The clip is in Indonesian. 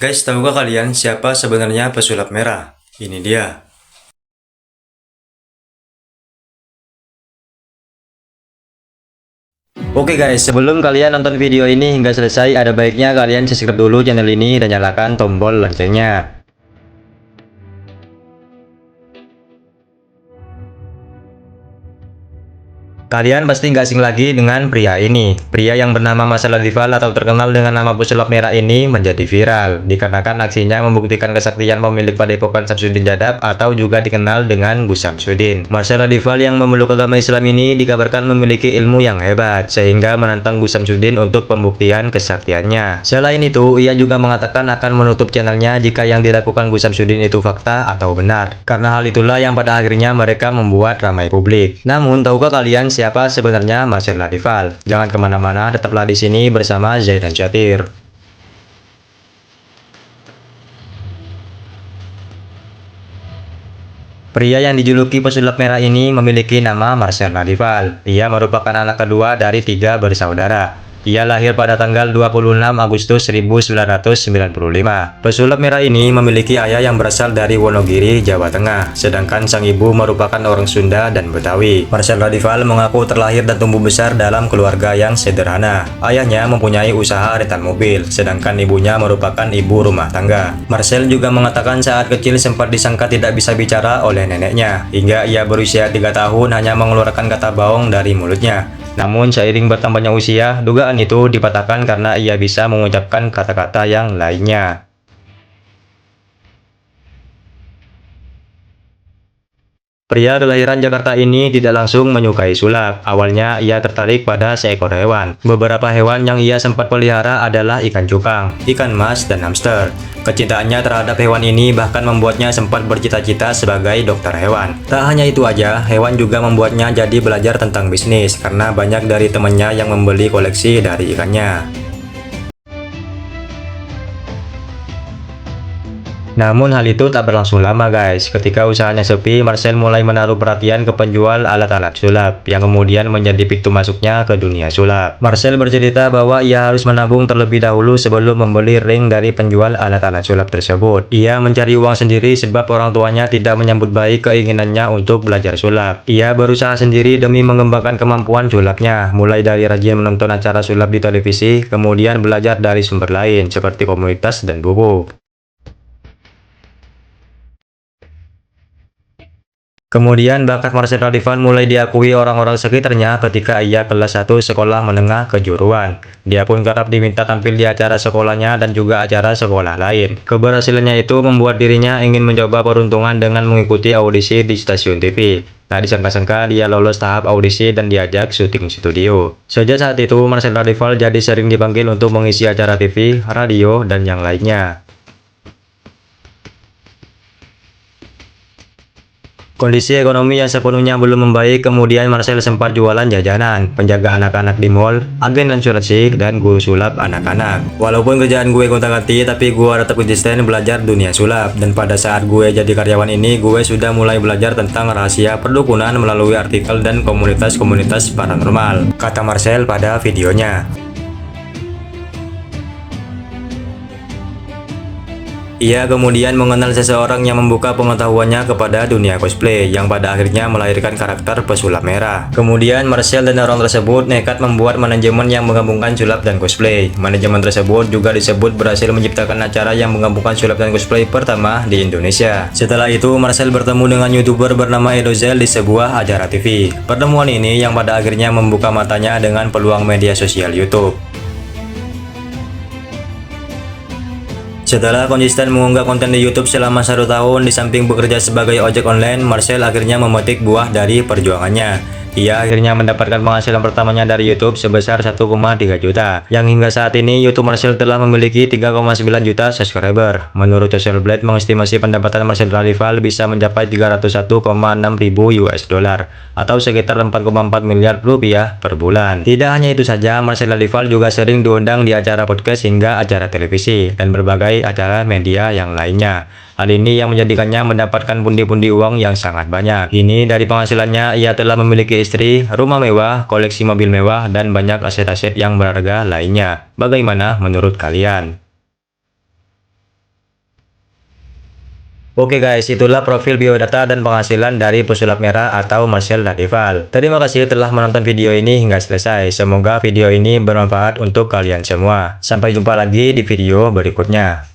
Guys, tahukah kalian siapa sebenarnya pesulap merah? Ini dia. Oke guys, sebelum kalian nonton video ini hingga selesai, ada baiknya kalian subscribe dulu channel ini dan nyalakan tombol loncengnya. Kalian pasti nggak asing lagi dengan pria ini. Pria yang bernama Marcel Ladival atau terkenal dengan nama pesulap merah ini menjadi viral dikarenakan aksinya membuktikan kesaktian pemilik padepokan Samsudin Jadab atau juga dikenal dengan Gus Samsudin. Marcel Ladival yang memeluk agama Islam ini dikabarkan memiliki ilmu yang hebat sehingga menantang Gus Samsudin untuk pembuktian kesaktiannya. Selain itu, ia juga mengatakan akan menutup channelnya jika yang dilakukan Gus Samsudin itu fakta atau benar. Karena hal itulah yang pada akhirnya mereka membuat ramai publik. Namun, tahukah kalian siapa sebenarnya Marcel Ladival? Jangan kemana-mana, tetaplah di sini bersama Zai dan Syatir. Pria yang dijuluki pesulap merah ini memiliki nama Marcel Ladival. Ia merupakan anak kedua dari 3 bersaudara. Ia lahir pada tanggal 26 Agustus 1995. Pesulap merah ini memiliki ayah yang berasal dari Wonogiri, Jawa Tengah, sedangkan sang ibu merupakan orang Sunda dan Betawi. Marcel Ladival mengaku terlahir dan tumbuh besar dalam keluarga yang sederhana. Ayahnya mempunyai usaha rental mobil, sedangkan ibunya merupakan ibu rumah tangga. Marcel juga mengatakan saat kecil sempat disangka tidak bisa bicara oleh neneknya, hingga ia berusia 3 tahun hanya mengeluarkan kata baong dari mulutnya. Namun seiring bertambahnya usia, dugaan itu dipatahkan karena ia bisa mengucapkan kata-kata yang lainnya. Pria kelahiran Jakarta ini tidak langsung menyukai sulap. Awalnya ia tertarik pada seekor hewan. Beberapa hewan yang ia sempat pelihara adalah ikan cupang, ikan mas, dan hamster. Kecintaannya terhadap hewan ini bahkan membuatnya sempat bercita-cita sebagai dokter hewan. Tak hanya itu aja, hewan juga membuatnya jadi belajar tentang bisnis karena banyak dari temannya yang membeli koleksi dari ikannya. Namun hal itu tak berlangsung lama guys. Ketika usahanya sepi, Marcel mulai menaruh perhatian ke penjual alat-alat sulap yang kemudian menjadi pintu masuknya ke dunia sulap. Marcel bercerita bahwa ia harus menabung terlebih dahulu sebelum membeli ring dari penjual alat-alat sulap tersebut. Ia mencari uang sendiri sebab orang tuanya tidak menyambut baik keinginannya untuk belajar sulap. Ia berusaha sendiri demi mengembangkan kemampuan sulapnya, mulai dari rajin menonton acara sulap di televisi, kemudian belajar dari sumber lain seperti komunitas dan buku. Kemudian bakat Marcel Ladival mulai diakui orang-orang sekitarnya ketika ia kelas 1 sekolah menengah kejuruan. Dia pun kerap diminta tampil di acara sekolahnya dan juga acara sekolah lain. Keberhasilannya itu membuat dirinya ingin mencoba peruntungan dengan mengikuti audisi di stasiun TV. Tak disangka-sangka dia lolos tahap audisi dan diajak syuting studio. Sejak saat itu Marcel Ladival jadi sering dipanggil untuk mengisi acara TV, radio, dan yang lainnya. Kondisi ekonomi yang sepenuhnya belum membaik, kemudian Marcel sempat jualan jajanan, penjaga anak-anak di mall, agen asuransi, dan guru sulap anak-anak. Walaupun kerjaan gue gonta-ganti, tapi gue tetap konsisten belajar dunia sulap. Dan pada saat gue jadi karyawan ini, gue sudah mulai belajar tentang rahasia perdukunan melalui artikel dan komunitas-komunitas paranormal, kata Marcel pada videonya. Ia kemudian mengenal seseorang yang membuka pengetahuannya kepada dunia cosplay yang pada akhirnya melahirkan karakter pesulap merah. Kemudian Marcel dan orang tersebut nekat membuat manajemen yang menggabungkan sulap dan cosplay. Manajemen tersebut juga disebut berhasil menciptakan acara yang menggabungkan sulap dan cosplay pertama di Indonesia. Setelah itu Marcel bertemu dengan YouTuber bernama Edozel di sebuah acara TV. Pertemuan ini yang pada akhirnya membuka matanya dengan peluang media sosial YouTube. Setelah konsisten mengunggah konten di YouTube selama 1 tahun di samping bekerja sebagai ojek online, Marcel akhirnya memetik buah dari perjuangannya. Ia akhirnya mendapatkan penghasilan pertamanya dari YouTube sebesar 1,3 juta, yang hingga saat ini YouTube Marcel telah memiliki 3,9 juta subscriber. Menurut Social Blade mengestimasi pendapatan Marcel Ladival bisa mencapai 301,6 ribu US dollar atau sekitar 4,4 miliar rupiah per bulan. Tidak hanya itu saja, Marcel Ladival juga sering diundang di acara podcast hingga acara televisi dan berbagai acara media yang lainnya. Hal ini yang menjadikannya mendapatkan pundi-pundi uang yang sangat banyak. Ini dari penghasilannya, ia telah memiliki istri, rumah mewah, koleksi mobil mewah, dan banyak aset-aset yang berharga lainnya. Bagaimana menurut kalian? Oke guys, itulah profil biodata dan penghasilan dari pesulap merah atau Marcel Nadival. Terima kasih telah menonton video ini hingga selesai. Semoga video ini bermanfaat untuk kalian semua. Sampai jumpa lagi di video berikutnya.